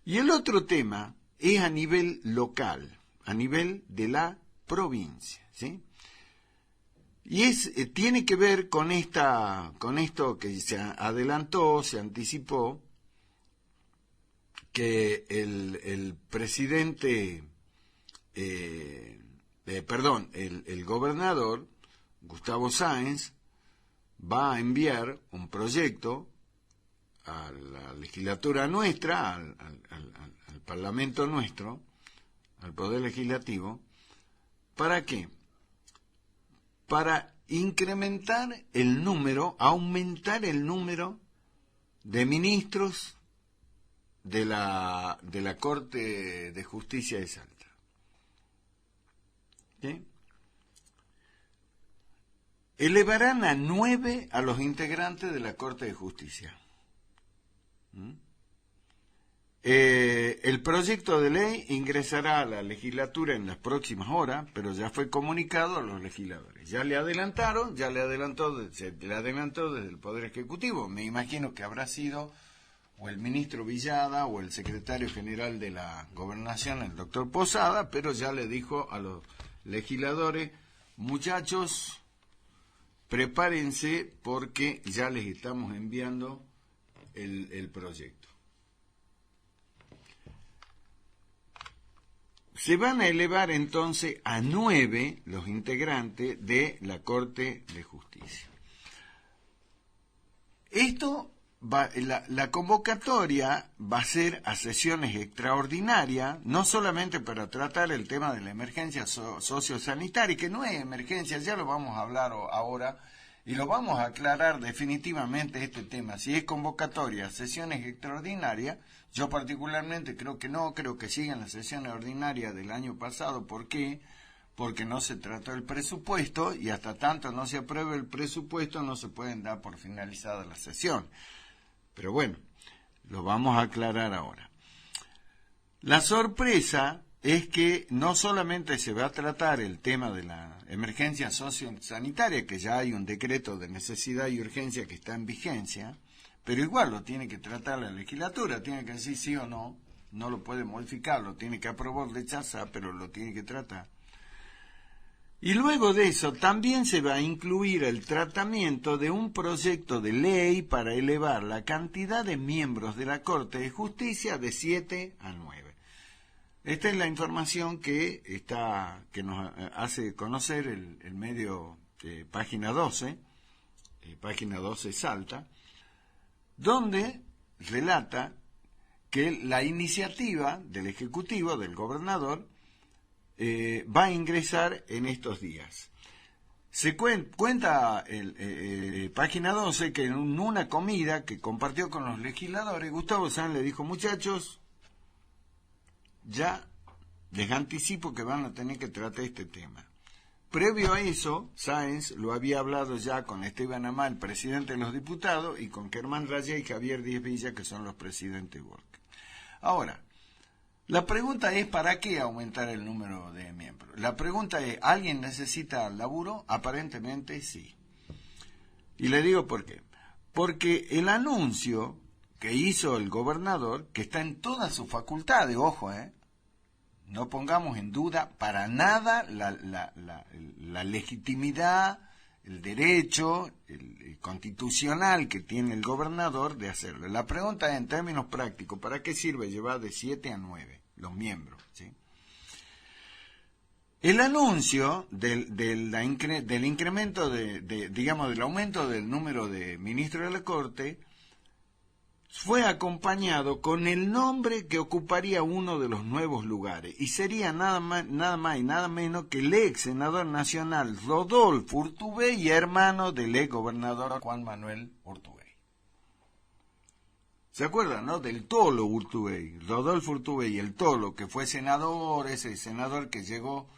Y el otro tema es a nivel local, a nivel de la provincia, ¿sí? Y tiene que ver con esto que se adelantó, se anticipó, que el presidente, el gobernador, Gustavo Sáenz, va a enviar un proyecto a la legislatura nuestra, al Parlamento nuestro, al Poder Legislativo. ¿Para qué? Para incrementar el número, aumentar el número de ministros de la Corte de Justicia de Salta. ¿Sí? Elevarán a 9 a los integrantes de la Corte de Justicia. El proyecto de ley ingresará a la legislatura en las próximas horas, pero ya fue comunicado a los legisladores. Se le adelantó desde el Poder Ejecutivo. Me imagino que habrá sido o el ministro Villada o el secretario general de la Gobernación, el doctor Posada, pero ya le dijo a los legisladores: muchachos, prepárense porque ya les estamos enviando el proyecto. Se van a elevar entonces a 9 los integrantes de la Corte de Justicia. La convocatoria va a ser a sesiones extraordinarias, no solamente para tratar el tema de la emergencia sociosanitaria, que no es emergencia, ya lo vamos a hablar ahora, y lo vamos a aclarar definitivamente este tema. Si es convocatoria a sesiones extraordinarias, yo particularmente creo que no, creo que sigan las sesiones ordinarias del año pasado. ¿Por qué? Porque no se trató el presupuesto y hasta tanto no se apruebe el presupuesto no se pueden dar por finalizada la sesión. Pero bueno, lo vamos a aclarar ahora. La sorpresa es que no solamente se va a tratar el tema de la emergencia sociosanitaria, que ya hay un decreto de necesidad y urgencia que está en vigencia, pero igual lo tiene que tratar la legislatura, tiene que decir sí o no, no lo puede modificar, lo tiene que aprobar, rechazar, pero lo tiene que tratar. Y luego de eso también se va a incluir el tratamiento de un proyecto de ley para elevar la cantidad de miembros de la Corte de Justicia de 7 a 9. Esta es la información que nos hace conocer el medio Página 12, Página 12 Salta, donde relata que la iniciativa del Ejecutivo, del gobernador, va a ingresar en estos días. Se cuenta Página 12 que en una comida que compartió con los legisladores, Gustavo Sáenz le dijo: muchachos, ya les anticipo que van a tener que tratar este tema. Previo a eso, Sáenz lo había hablado ya con Esteban Amá, el presidente de los diputados, y con Germán Raya y Javier Díez Villa, que son los presidentes de Work. Ahora, la pregunta es: ¿para qué aumentar el número de miembros? La pregunta es: ¿alguien necesita laburo? Aparentemente sí. Y le digo por qué. Porque el anuncio que hizo el gobernador, que está en todas sus facultades, ojo, no pongamos en duda para nada la legitimidad, el derecho el constitucional que tiene el gobernador de hacerlo. La pregunta es, en términos prácticos, ¿para qué sirve llevar de 7 a 9 los miembros? ¿Sí? El anuncio del incremento del aumento del número de ministros de la Corte fue acompañado con el nombre que ocuparía uno de los nuevos lugares, y sería nada más y nada menos que el ex senador nacional Rodolfo Urtubey, hermano del ex gobernador Juan Manuel Urtubey. ¿Se acuerdan, no? Del Tolo Urtubey, Rodolfo Urtubey, el Tolo, que fue senador, ese senador que llegó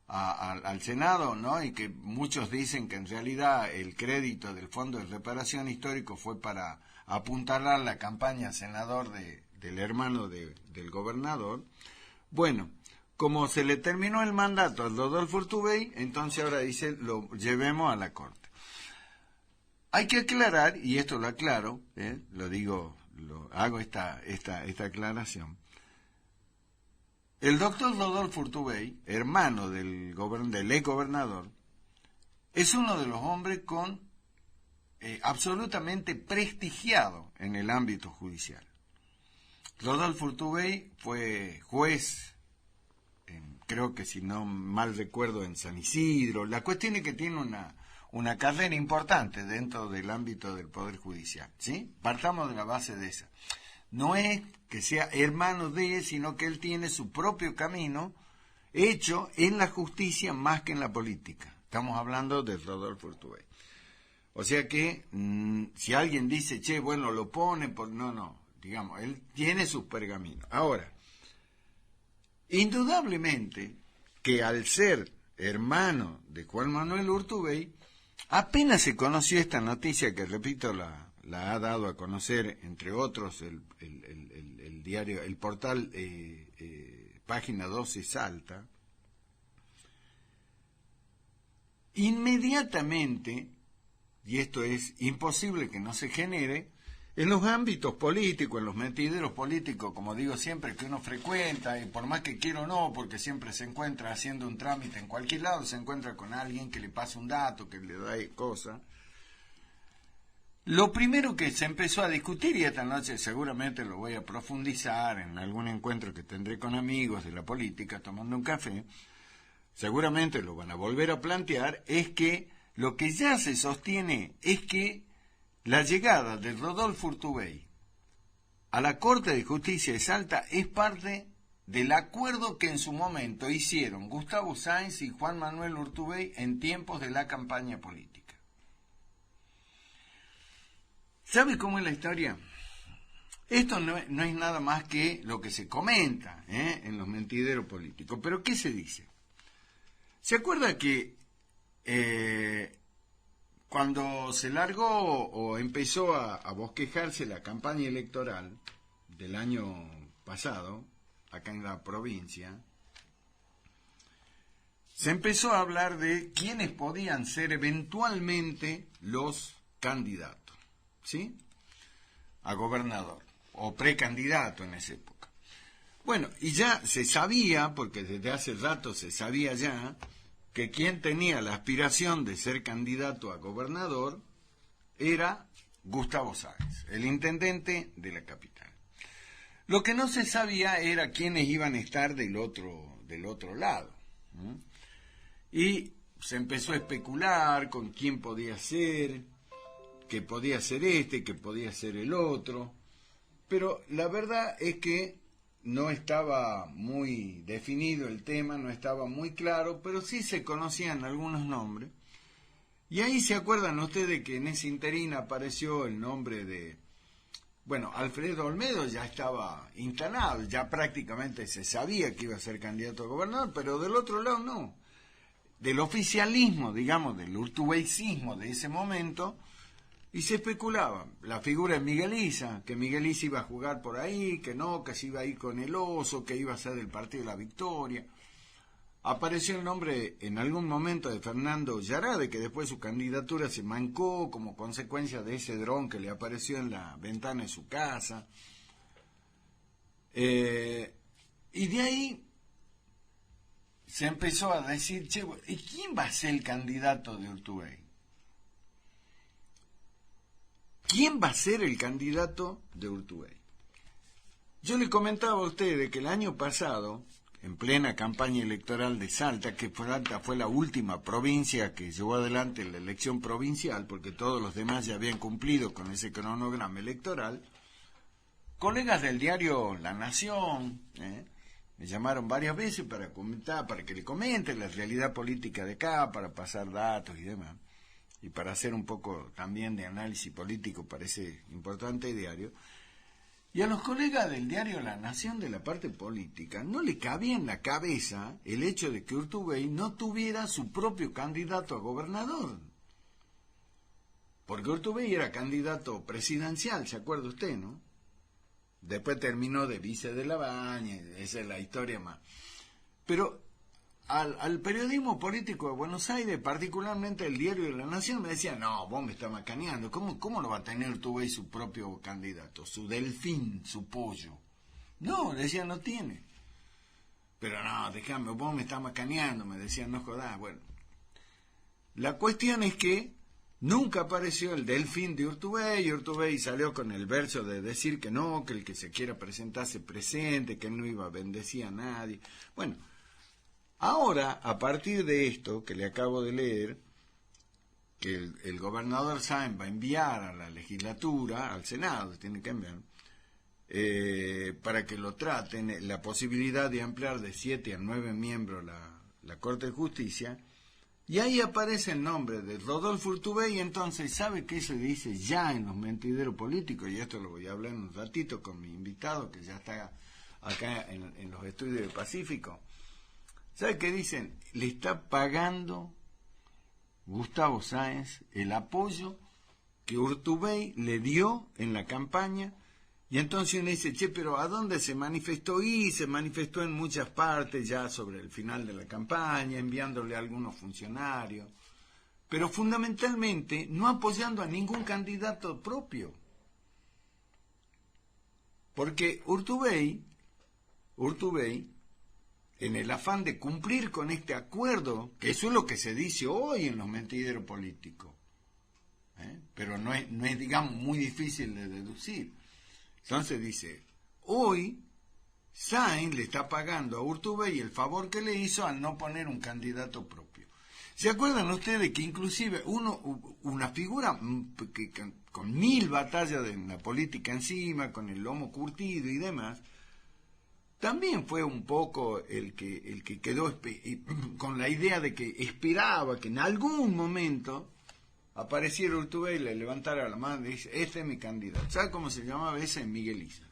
al Senado, ¿no? Y que muchos dicen que en realidad el crédito del Fondo de Reparación Histórico fue para apuntalar la campaña senador del hermano del gobernador. Bueno, como se le terminó el mandato al Rodolfo Urtubey, entonces ahora dice: lo llevemos a la Corte. Hay que aclarar, y esto lo aclaro, lo hago esta aclaración. El doctor Rodolfo Urtubey, hermano del ex gobernador, es uno de los hombres absolutamente prestigiado en el ámbito judicial. Rodolfo Urtubey fue juez, creo que si no mal recuerdo, en San Isidro. La cuestión es que tiene una carrera importante dentro del ámbito del Poder Judicial, ¿sí? Partamos de la base de esa. No es que sea hermano de, sino que él tiene su propio camino hecho en la justicia más que en la política. Estamos hablando de Rodolfo Urtubey. O sea que, si alguien dice, che, bueno, lo pone, no, digamos, él tiene sus pergaminos. Ahora, indudablemente que al ser hermano de Juan Manuel Urtubey, apenas se conoció esta noticia, que repito, la ha dado a conocer, entre otros, el diario, el portal Página 12 Salta, inmediatamente, y esto es imposible que no se genere, en los ámbitos políticos, en los metideros políticos, como digo siempre, que uno frecuenta, y por más que quiera o no, porque siempre se encuentra haciendo un trámite en cualquier lado, se encuentra con alguien que le pasa un dato, que le da cosa. Lo primero que se empezó a discutir, y esta noche seguramente lo voy a profundizar en algún encuentro que tendré con amigos de la política tomando un café, seguramente lo van a volver a plantear, es que lo que ya se sostiene es que la llegada de Rodolfo Urtubey a la Corte de Justicia de Salta es parte del acuerdo que en su momento hicieron Gustavo Sáenz y Juan Manuel Urtubey en tiempos de la campaña política. ¿Sabe cómo es la historia? Esto no es nada más que lo que se comenta en los mentideros políticos. ¿Pero qué se dice? ¿Se acuerda que cuando se largó o empezó a bosquejarse la campaña electoral del año pasado, acá en la provincia, se empezó a hablar de quiénes podían ser eventualmente los candidatos, ¿sí?, a gobernador, o precandidato en esa época. Bueno, y ya se sabía, porque desde hace rato se sabía ya, que quien tenía la aspiración de ser candidato a gobernador era Gustavo Sáenz, el intendente de la capital. Lo que no se sabía era quiénes iban a estar del otro lado. Y se empezó a especular con quién podía ser, que podía ser este, que podía ser el otro, pero la verdad es que no estaba muy definido el tema, no estaba muy claro, pero sí se conocían algunos nombres. Y ahí se acuerdan ustedes que en ese interín apareció el nombre de, Alfredo Olmedo ya estaba instalado, ya prácticamente se sabía que iba a ser candidato a gobernador, pero del otro lado no. Del oficialismo, digamos, del urtubeycismo de ese momento, y se especulaba la figura de Miguel Issa, que Miguel Issa iba a jugar por ahí, que no, que se iba a ir con el Oso, que iba a ser del Partido de la Victoria. Apareció el nombre en algún momento de Fernando Yarade, que después su candidatura se mancó como consecuencia de ese dron que le apareció en la ventana de su casa. Y de ahí se empezó a decir, che, ¿y quién va a ser el candidato de Urtubey? ¿Quién va a ser el candidato de Urtubey? Yo le comentaba a ustedes que el año pasado, en plena campaña electoral de Salta, que Salta fue la última provincia que llevó adelante la elección provincial, porque todos los demás ya habían cumplido con ese cronograma electoral, colegas del diario La Nación me llamaron varias veces para comentar, para que le comente la realidad política de acá, para pasar datos y demás, y para hacer un poco también de análisis político para ese importante diario. Y a los colegas del diario La Nación de la parte política no le cabía en la cabeza el hecho de que Urtubey no tuviera su propio candidato a gobernador. Porque Urtubey era candidato presidencial, ¿se acuerda usted, no? Después terminó de vice de Labaña, esa es la historia más. Pero al periodismo político de Buenos Aires, particularmente el diario de La Nación, me decía, no, vos me estás macaneando, ¿cómo no va a tener Urtubey su propio candidato, su delfín, su pollo? No, decía, no tiene. Pero no, déjame, vos me estás macaneando, me decían, no jodás. Bueno, la cuestión es que nunca apareció el delfín de Urtubey, y Urtubey salió con el verso de decir que no, que el que se quiera presentar se presente, que él no iba a bendecir a nadie. Bueno, ahora, a partir de esto que le acabo de leer, que el gobernador Sáenz va a enviar a la legislatura, al Senado, tiene que enviar, para que lo traten, la posibilidad de ampliar de 7 a 9 miembros la Corte de Justicia, y ahí aparece el nombre de Rodolfo Urtubey, y entonces, ¿sabe qué se dice ya en los mentideros políticos? Y esto lo voy a hablar en un ratito con mi invitado, que ya está acá en los estudios del Pacífico. ¿Sabe qué dicen? Le está pagando Gustavo Sáenz el apoyo que Urtubey le dio en la campaña, y entonces uno dice, che, pero ¿a dónde se manifestó? Y se manifestó en muchas partes ya sobre el final de la campaña, enviándole a algunos funcionarios, pero fundamentalmente no apoyando a ningún candidato propio. Porque Urtubey, en el afán de cumplir con este acuerdo, que eso es lo que se dice hoy en los mentideros políticos, pero no es, digamos, muy difícil de deducir. Entonces dice, hoy Sáenz le está pagando a Urtubey el favor que le hizo al no poner un candidato propio. ¿Se acuerdan ustedes que inclusive una figura con 1000 batallas en la política encima, con el lomo curtido y demás, también fue un poco el que quedó con la idea de que esperaba que en algún momento apareciera Urtubey, le levantara la mano y dice, este es mi candidato? ¿Sabe cómo se llamaba ese? Miguelisa.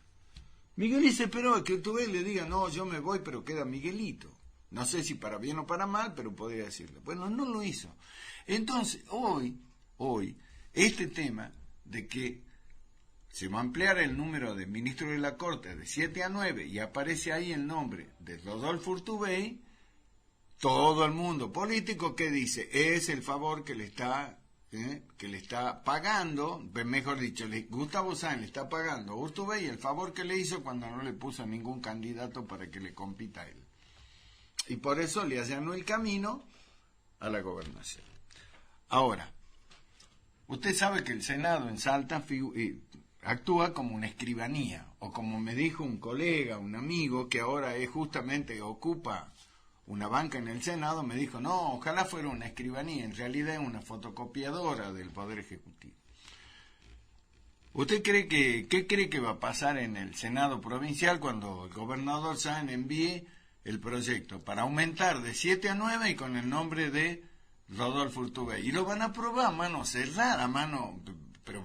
Miguelisa esperó a que Urtubey le diga, no, yo me voy, pero queda Miguelito. No sé si para bien o para mal, pero podría decirle. Bueno, no lo hizo. Entonces, hoy, este tema de que se va a ampliar el número de ministros de la Corte de 7 a 9 y aparece ahí el nombre de Rodolfo Urtubey, todo el mundo político que dice, es el favor que le está pagando, mejor dicho, Gustavo Sáenz le está pagando a Urtubey el favor que le hizo cuando no le puso ningún candidato para que le compita a él. Y por eso le allanó el camino a la gobernación. Ahora, usted sabe que el Senado en Salta actúa como una escribanía, o como me dijo un colega, un amigo, que ahora ocupa una banca en el Senado, me dijo, no, ojalá fuera una escribanía, en realidad es una fotocopiadora del Poder Ejecutivo. ¿Usted qué cree que va a pasar en el Senado provincial cuando el gobernador Sáenz envíe el proyecto para aumentar de 7 a 9 y con el nombre de Rodolfo Urtubey? Y lo van a aprobar a mano cerrada, pero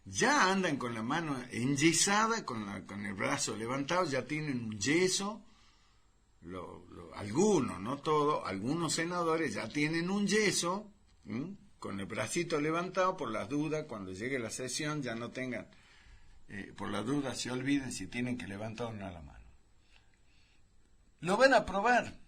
ya andan con la mano enyesada, con el brazo levantado, ya tienen un yeso. Algunos, no todos, algunos senadores ya tienen un yeso, con el bracito levantado por las dudas, cuando llegue la sesión ya no tengan, por las dudas se olviden si tienen que levantar o no la mano. Lo van a aprobar,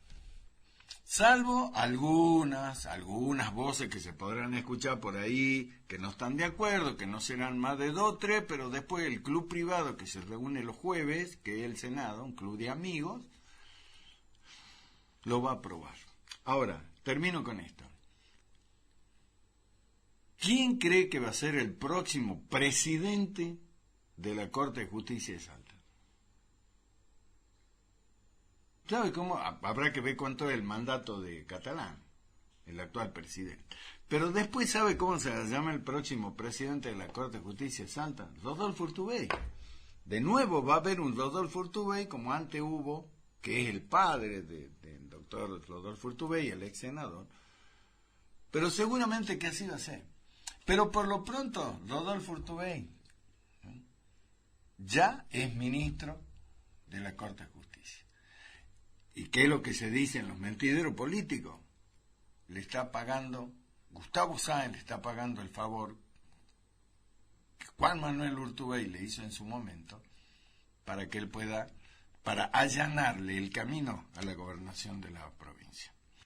salvo algunas voces que se podrán escuchar por ahí, que no están de acuerdo, que no serán más de 2 o 3, pero después el club privado que se reúne los jueves, que es el Senado, un club de amigos, lo va a aprobar. Ahora, termino con esto. ¿Quién cree que va a ser el próximo presidente de la Corte de Justicia de Salta? ¿Sabe cómo? Habrá que ver cuánto es el mandato de Catalán, el actual presidente. Pero después, ¿sabe cómo se llama el próximo presidente de la Corte de Justicia de Salta? Rodolfo Urtubey. De nuevo va a haber un Rodolfo Urtubey, como antes hubo, que es el padre del doctor Rodolfo Urtubey, el ex senador, pero seguramente que así va a ser. Pero por lo pronto, Rodolfo Urtubey ya es ministro de la Corte de Justicia. ¿Y qué es lo que se dice en los mentideros políticos? Le está pagando, Gustavo Sáenz le está pagando el favor que Juan Manuel Urtubey le hizo en su momento para que él pueda para allanarle el camino a la gobernación de la provincia.